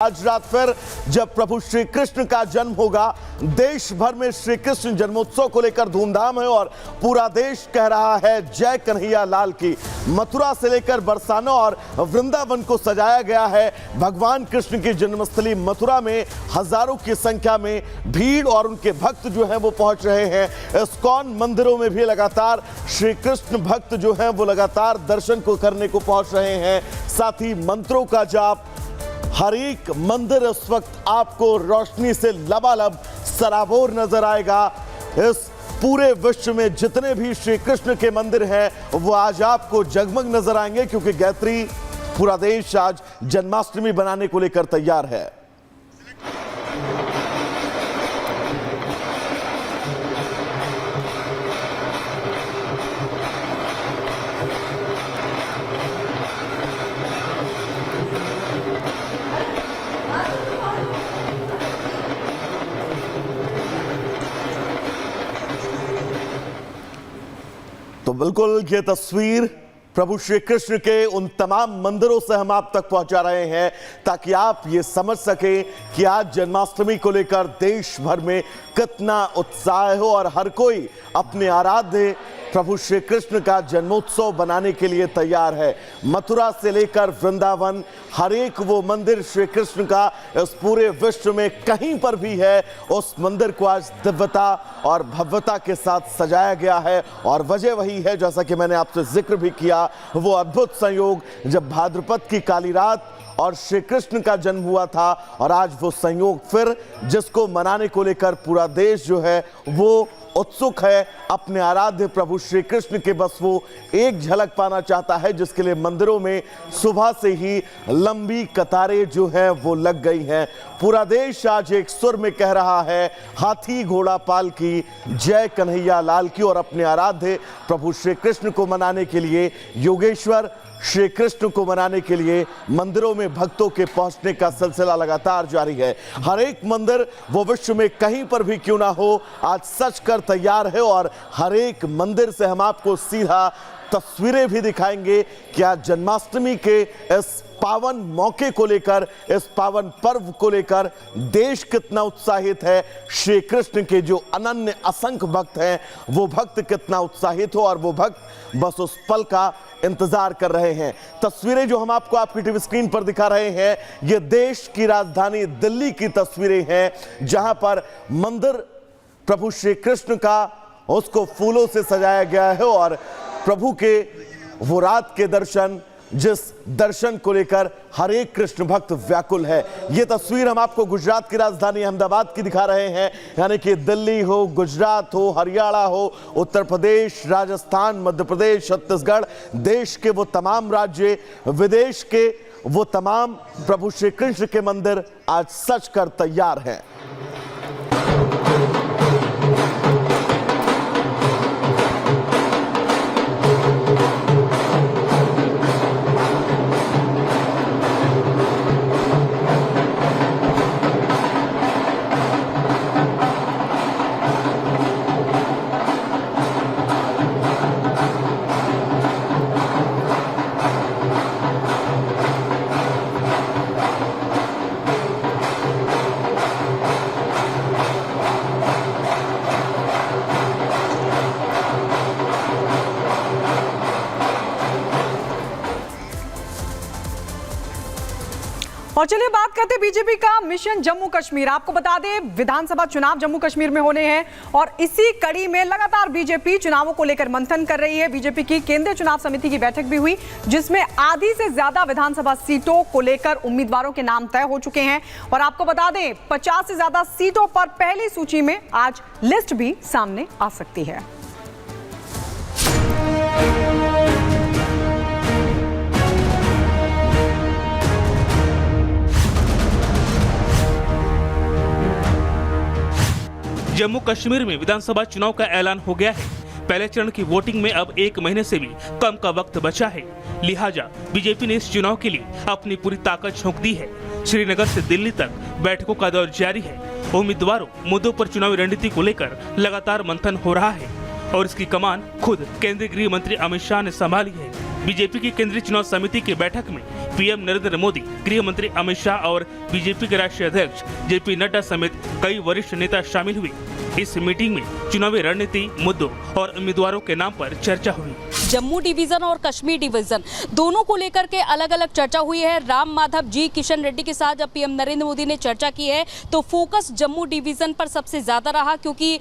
आज रात फिर जब प्रभु श्री कृष्ण का जन्म होगा, देश भर में श्री कृष्ण जन्मोत्सव को लेकर धूमधाम है और पूरा देश कह रहा है जय कन्हैया लाल की। मथुरा से लेकर बरसाना और वृंदावन को सजाया गया है। भगवान कृष्ण की जन्मस्थली मथुरा में हजारों की संख्या में भीड़ और उनके भक्त जो हैं वो पहुंच रहे हैं। इस्कॉन मंदिरों में भी लगातार श्री कृष्ण भक्त जो हैं वो लगातार दर्शन को करने को पहुंच रहे हैं। साथ ही मंत्रों का जाप, हर एक मंदिर इस वक्त आपको रोशनी से लबालब सराबोर नजर आएगा। इस पूरे विश्व में जितने भी श्री कृष्ण के मंदिर हैं वो आज आपको जगमग नजर आएंगे, क्योंकि गायत्री पूरा देश आज जन्माष्टमी बनाने को लेकर तैयार है। तो बिल्कुल ये तस्वीर प्रभु श्री कृष्ण के उन तमाम मंदिरों से हम आप तक पहुंचा रहे हैं, ताकि आप ये समझ सकें कि आज जन्माष्टमी को लेकर देश भर में कितना उत्साह हो और हर कोई अपने आराध्य प्रभु श्री कृष्ण का जन्मोत्सव बनाने के लिए तैयार है। मथुरा से लेकर वृंदावन, हर एक वो मंदिर श्री कृष्ण का इस पूरे विश्व में कहीं पर भी है, उस मंदिर को आज दिव्यता और भव्यता के साथ सजाया गया है। और वजह वही है, जैसा कि मैंने आपसे जिक्र भी किया, वो अद्भुत संयोग जब भाद्रपद की काली रात और श्री कृष्ण का जन्म हुआ था, और आज वो संयोग फिर जिसको मनाने को लेकर पूरा देश जो है वो उत्सुक है। अपने आराध्य प्रभु श्री कृष्ण के बस वो एक झलक पाना चाहता है, जिसके लिए मंदिरों में सुबह से ही लंबी कतारें जो हैं वो लग गई हैं। पूरा देश आज एक सुर में कह रहा है हाथी घोड़ा पाल की, जय कन्हैया लाल की। और अपने आराध्य प्रभु श्री कृष्ण को मनाने के लिए, योगेश्वर श्री कृष्ण को मनाने के लिए मंदिरों में भक्तों के पहुंचने का सिलसिला लगातार जारी है। हर एक मंदिर वो विश्व में कहीं पर भी क्यों ना हो, आज सच कर तैयार है। और हर एक मंदिर से हम आपको सीधा तस्वीरें भी दिखाएंगे कि आज जन्माष्टमी के इस पावन मौके को लेकर, इस पावन पर्व को लेकर देश कितना उत्साहित है। श्री कृष्ण के जो अनन्य असंख्य भक्त हैं वो भक्त कितना उत्साहित हो, और वो भक्त बस उस पल का इंतजार कर रहे हैं। तस्वीरें जो हम आपको आपकी टीवी स्क्रीन पर दिखा रहे हैं, ये देश की राजधानी दिल्ली की तस्वीरें हैं, जहां पर मंदिर प्रभु श्री कृष्ण का उसको फूलों से सजाया गया है। और प्रभु के वो रात के दर्शन, जिस दर्शन को लेकर हर एक कृष्ण भक्त व्याकुल है। ये तस्वीर हम आपको गुजरात की राजधानी अहमदाबाद की दिखा रहे हैं, यानी कि दिल्ली हो, गुजरात हो, हरियाणा हो, उत्तर प्रदेश, राजस्थान, मध्य प्रदेश, छत्तीसगढ़, देश के वो तमाम राज्य, विदेश के वो तमाम प्रभु श्री कृष्ण के मंदिर आज सच कर तैयार हैं। और चलिए बात करते हैं बीजेपी का मिशन जम्मू कश्मीर। आपको बता दें विधानसभा चुनाव जम्मू कश्मीर में होने हैं, और इसी कड़ी में लगातार बीजेपी चुनावों को लेकर मंथन कर रही है। बीजेपी की केंद्रीय चुनाव समिति की बैठक भी हुई, जिसमें आधी से ज्यादा विधानसभा सीटों को लेकर उम्मीदवारों के नाम तय हो चुके हैं। और आपको बता दें 50 से ज्यादा सीटों पर पहली सूची में आज लिस्ट भी सामने आ सकती है। जम्मू कश्मीर में विधानसभा चुनाव का ऐलान हो गया है। पहले चरण की वोटिंग में अब एक महीने से भी कम का वक्त बचा है, लिहाजा बीजेपी ने इस चुनाव के लिए अपनी पूरी ताकत झोंक दी है। श्रीनगर से दिल्ली तक बैठकों का दौर जारी है। उम्मीदवारों मुद्दों पर चुनावी रणनीति को लेकर लगातार मंथन हो रहा है, और इसकी कमान खुद केंद्रीय गृह मंत्री अमित शाह ने संभाली है। बीजेपी की केंद्रीय चुनाव समिति की बैठक में पीएम नरेंद्र मोदी, गृह मंत्री अमित शाह और बीजेपी के राष्ट्रीय अध्यक्ष जेपी नड्डा समेत कई वरिष्ठ नेता शामिल हुए। इस मीटिंग में चुनावी रणनीति, मुद्दों और उम्मीदवारों के नाम पर चर्चा हुई। जम्मू डिवीजन और कश्मीर डिवीजन दोनों को लेकर के अलग अलग चर्चा हुई है। राम माधव जी किशन रेड्डी के साथ जब पीएम नरेंद्र मोदी ने चर्चा की है तो फोकस जम्मू डिवीजन पर सबसे ज्यादा रहा, क्योंकि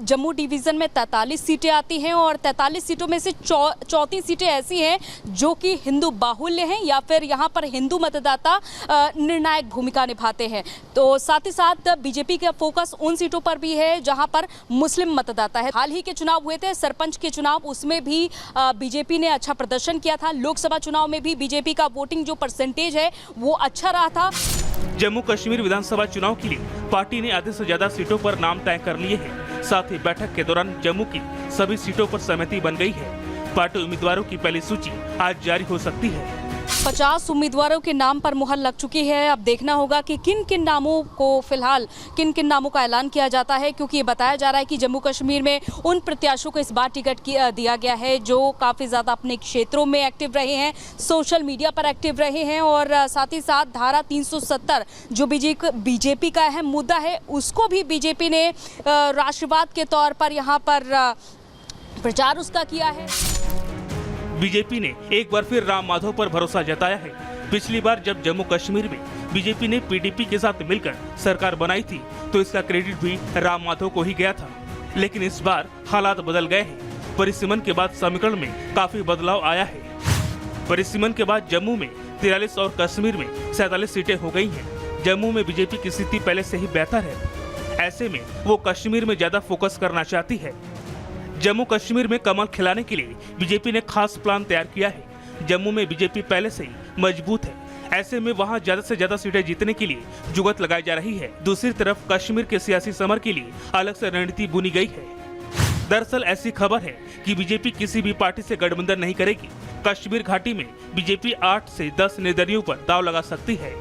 जम्मू डिवीजन में 43 सीटें आती हैं और 43 सीटों में से 34 सीटें ऐसी हैं जो कि हिंदू बाहुल्य हैं या फिर यहाँ पर हिंदू मतदाता निर्णायक भूमिका निभाते हैं। तो साथ ही साथ बीजेपी का फोकस उन सीटों पर भी है जहाँ पर मुस्लिम मतदाता है। हाल ही के चुनाव हुए थे, सरपंच के चुनाव, उसमें भी बीजेपी ने अच्छा प्रदर्शन किया था। लोकसभा चुनाव में भी बीजेपी का वोटिंग जो परसेंटेज है वो अच्छा रहा था। जम्मू कश्मीर विधानसभा चुनाव के लिए पार्टी ने आधे से ज्यादा सीटों पर नाम तय कर लिए हैं। साथ ही बैठक के दौरान जम्मू की सभी सीटों पर सहमति बन गई है। पार्टी उम्मीदवारों की पहली सूची आज जारी हो सकती है। 50 उम्मीदवारों के नाम पर मुहर लग चुकी है। अब देखना होगा कि किन किन नामों को फिलहाल किन किन नामों का ऐलान किया जाता है, क्योंकि ये बताया जा रहा है कि जम्मू कश्मीर में उन प्रत्याशियों को इस बार टिकट दिया गया है जो काफ़ी ज़्यादा अपने क्षेत्रों में एक्टिव रहे हैं, सोशल मीडिया पर एक्टिव रहे हैं और साथ ही साथ धारा 370 जो बीजेपी का अहम मुद्दा है उसको भी बीजेपी ने राष्ट्रवाद के तौर पर यहाँ पर प्रचार उसका किया है। बीजेपी ने एक बार फिर राम माधव पर भरोसा जताया है। पिछली बार जब जम्मू कश्मीर में बीजेपी ने पीडीपी के साथ मिलकर सरकार बनाई थी तो इसका क्रेडिट भी राम माधव को ही गया था, लेकिन इस बार हालात बदल गए हैं। परिसीमन के बाद समीकरण में काफी बदलाव आया है। परिसीमन के बाद जम्मू में 43 और कश्मीर में 47 सीटें हो गई हैं। जम्मू में बीजेपी की स्थिति पहले से ही बेहतर है, ऐसे में वो कश्मीर में ज्यादा फोकस करना चाहती है। जम्मू कश्मीर में कमल खिलाने के लिए बीजेपी ने खास प्लान तैयार किया है। जम्मू में बीजेपी पहले से ही मजबूत है, ऐसे में वहां ज्यादा से ज्यादा सीटें जीतने के लिए जुगत लगाई जा रही है। दूसरी तरफ कश्मीर के सियासी समर के लिए अलग से रणनीति बुनी गई है। दरअसल ऐसी खबर है कि बीजेपी किसी भी पार्टी से गठबंधन नहीं करेगी। कश्मीर घाटी में बीजेपी 8 से 10 निर्दलीयों पर दांव लगा सकती है।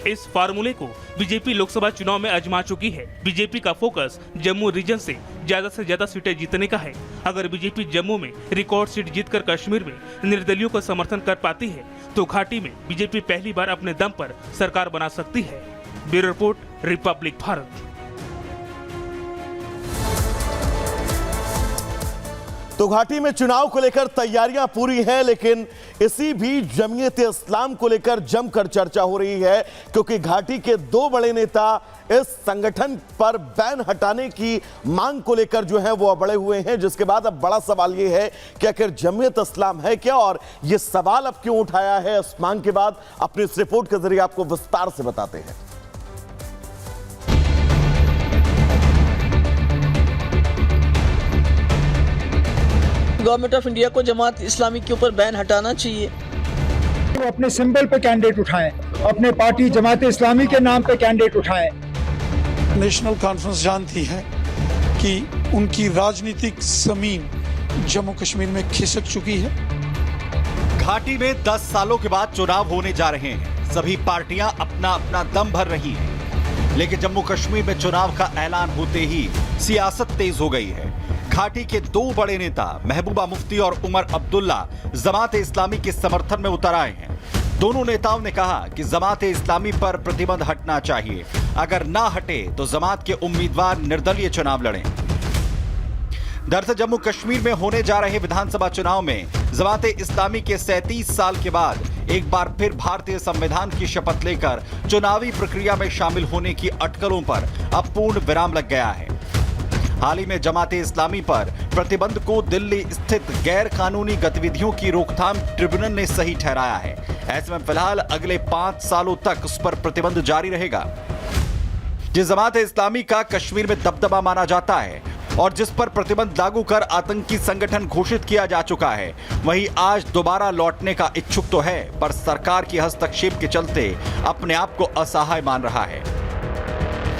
इस फार्मूले को बीजेपी लोकसभा चुनाव में आजमा चुकी है। बीजेपी का फोकस जम्मू रीजन से ज्यादा सीटें जीतने का है। अगर बीजेपी जम्मू में रिकॉर्ड सीट जीतकर कश्मीर में निर्दलियों का समर्थन कर पाती है तो घाटी में बीजेपी पहली बार अपने दम पर सरकार बना सकती है। Bureau report, Republic Bharat. तो घाटी में चुनाव को लेकर तैयारियां पूरी हैं, लेकिन इसी भी जमीयत इस्लाम को लेकर जमकर चर्चा हो रही है, क्योंकि घाटी के दो बड़े नेता इस संगठन पर बैन हटाने की मांग को लेकर जो है वो अबड़े हुए हैं। जिसके बाद अब बड़ा सवाल ये है कि आखिर जमीयत इस्लाम है क्या, और ये सवाल अब क्यों उठाया है इस मांग के बाद, अपनी इस रिपोर्ट के जरिए आपको विस्तार से बताते हैं। गवर्नमेंट ऑफ इंडिया को जमात इस्लामी के ऊपर बैन हटाना चाहिए। वो अपने सिंबल पे कैंडिडेट उठाएं, अपने पार्टी जमात इस्लामी के नाम पे कैंडिडेट उठाएं। नेशनल कॉन्फ्रेंस जानती है कि उनकी राजनीतिक जमीन जम्मू कश्मीर में खिसक चुकी है। घाटी में 10 सालों के बाद चुनाव होने जा रहे हैं। सभी पार्टियां अपना अपना दम भर रही हैं, लेकिन जम्मू कश्मीर में चुनाव का ऐलान होते ही सियासत तेज हो गई है। घाटी के दो बड़े नेता महबूबा मुफ्ती और उमर अब्दुल्ला जमात इस्लामी के समर्थन में उतर आए हैं। दोनों नेताओं ने कहा कि जमात इस्लामी पर प्रतिबंध हटना चाहिए, अगर ना हटे तो जमात के उम्मीदवार निर्दलीय चुनाव लड़ें। दरअसल जम्मू कश्मीर में होने जा रहे विधानसभा चुनाव में जमात इस्लामी के 37 साल के बाद एक बार फिर भारतीय संविधान की शपथ लेकर चुनावी प्रक्रिया में शामिल होने की अटकलों पर अब पूर्ण विराम लग गया है। हाल ही में जमात इस्लामी पर प्रतिबंध को दिल्ली स्थित गैर कानूनी गतिविधियों की रोकथाम ट्रिब्यूनल ने सही ठहराया है। ऐसे में फिलहाल अगले 5 सालों तक उस पर प्रतिबंध जारी रहेगा। जिस जमात इस्लामी का कश्मीर में दबदबा माना जाता है और जिस पर प्रतिबंध लागू कर आतंकी संगठन घोषित किया जा चुका है, वहीं आज दोबारा लौटने का इच्छुक तो है, पर सरकार की हस्तक्षेप के चलते अपने आप को असहाय मान रहा है।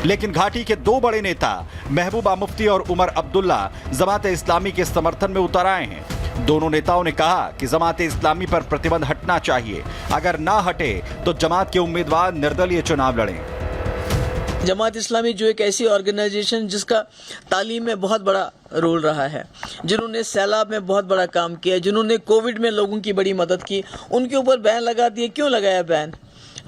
लेकिन घाटी के दो बड़े नेता महबूबा मुफ्ती और उमर अब्दुल्ला जमात इस्लामी के समर्थन में उतर आए हैं। दोनों नेताओं ने कहा कि जमात इस्लामी पर प्रतिबंध हटना चाहिए, अगर ना हटे तो जमात के उम्मीदवार निर्दलीय चुनाव लड़ें। जमात इस्लामी जो एक ऐसी ऑर्गेनाइजेशन जिसका तालीम में बहुत बड़ा रोल रहा है, जिन्होंने सैलाब में बहुत बड़ा काम किया, जिन्होंने कोविड में लोगों की बड़ी मदद की, उनके ऊपर बैन लगा दिए। क्यों लगाया बैन?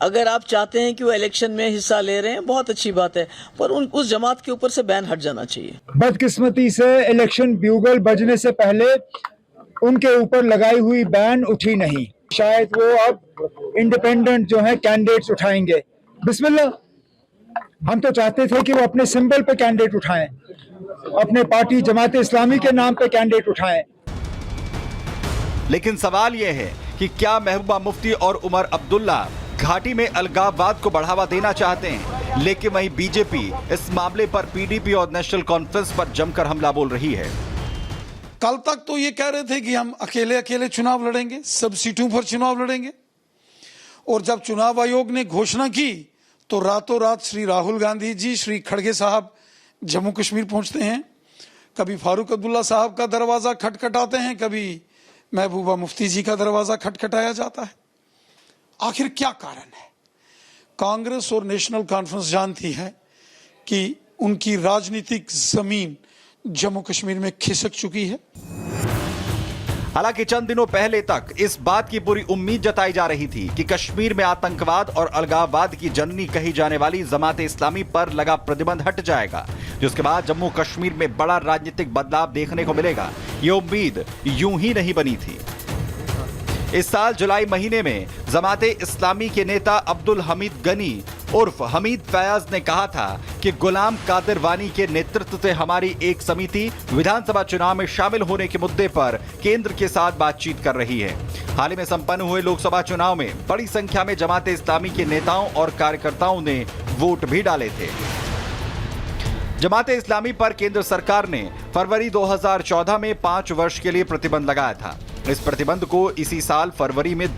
अगर आप चाहते हैं कि वो इलेक्शन में हिस्सा ले रहे हैं, बहुत अच्छी बात है, पर उस जमात के ऊपर से बैन हट जाना चाहिए। बदकिस्मती से इलेक्शन ब्यूगल बजने से पहले उनके ऊपर लगाई हुई बैन उठी नहीं। शायद वो अब इंडिपेंडेंट जो है कैंडिडेट्स उठाएंगे। बिस्मिल्लाह, हम तो चाहते थे कि वो अपने सिंबल पे कैंडिडेट उठाएं, अपने पार्टी जमात इस्लामी के नाम पे कैंडिडेट उठाएं। लेकिन सवाल यह है कि क्या महबूबा मुफ्ती और उमर अब्दुल्ला घाटी में अलगाववाद को बढ़ावा देना चाहते हैं? लेकिन वहीं बीजेपी इस मामले पर पीडीपी और नेशनल कॉन्फ्रेंस पर जमकर हमला बोल रही है। कल तक तो ये कह रहे थे कि हम अकेले अकेले चुनाव लड़ेंगे, सब सीटों पर चुनाव लड़ेंगे, और जब चुनाव आयोग ने घोषणा की तो रातों रात श्री राहुल गांधी जी, श्री खड़गे साहब जम्मू कश्मीर पहुंचते हैं। कभी फारूक अब्दुल्ला साहब का दरवाजा खटखटाते हैं, कभी महबूबा मुफ्ती जी का दरवाजा खटखटाया जाता है। आखिर क्या कारण है? कांग्रेस और नेशनल कॉन्फ्रेंस जानती है कि उनकी राजनीतिक जमीन जम्मू कश्मीर में खिसक चुकी है। हालांकि चंद दिनों पहले तक इस बात की पूरी उम्मीद जताई जा रही थी कि कश्मीर में आतंकवाद और अलगाववाद की जननी कही जाने वाली जमात इस्लामी पर लगा प्रतिबंध हट जाएगा, जिसके बाद जम्मू कश्मीर में बड़ा राजनीतिक बदलाव देखने को मिलेगा। ये उम्मीद यूं ही नहीं बनी थी। इस साल जुलाई महीने में जमाते इस्लामी के नेता अब्दुल हमीद गनी उर्फ हमीद फयाज ने कहा था कि गुलाम कादिर वानी के नेतृत्व से हमारी एक समिति विधानसभा चुनाव में शामिल होने के मुद्दे पर केंद्र के साथ बातचीत कर रही है। हाल ही में संपन्न हुए लोकसभा चुनाव में बड़ी संख्या में जमाते इस्लामी के नेताओं और कार्यकर्ताओं ने वोट भी डाले थे। जमाते इस्लामी पर केंद्र सरकार ने फरवरी 2014 में 5 वर्ष के लिए प्रतिबंध लगाया था। इस प्रतिबंध को इसी साल फरवरी में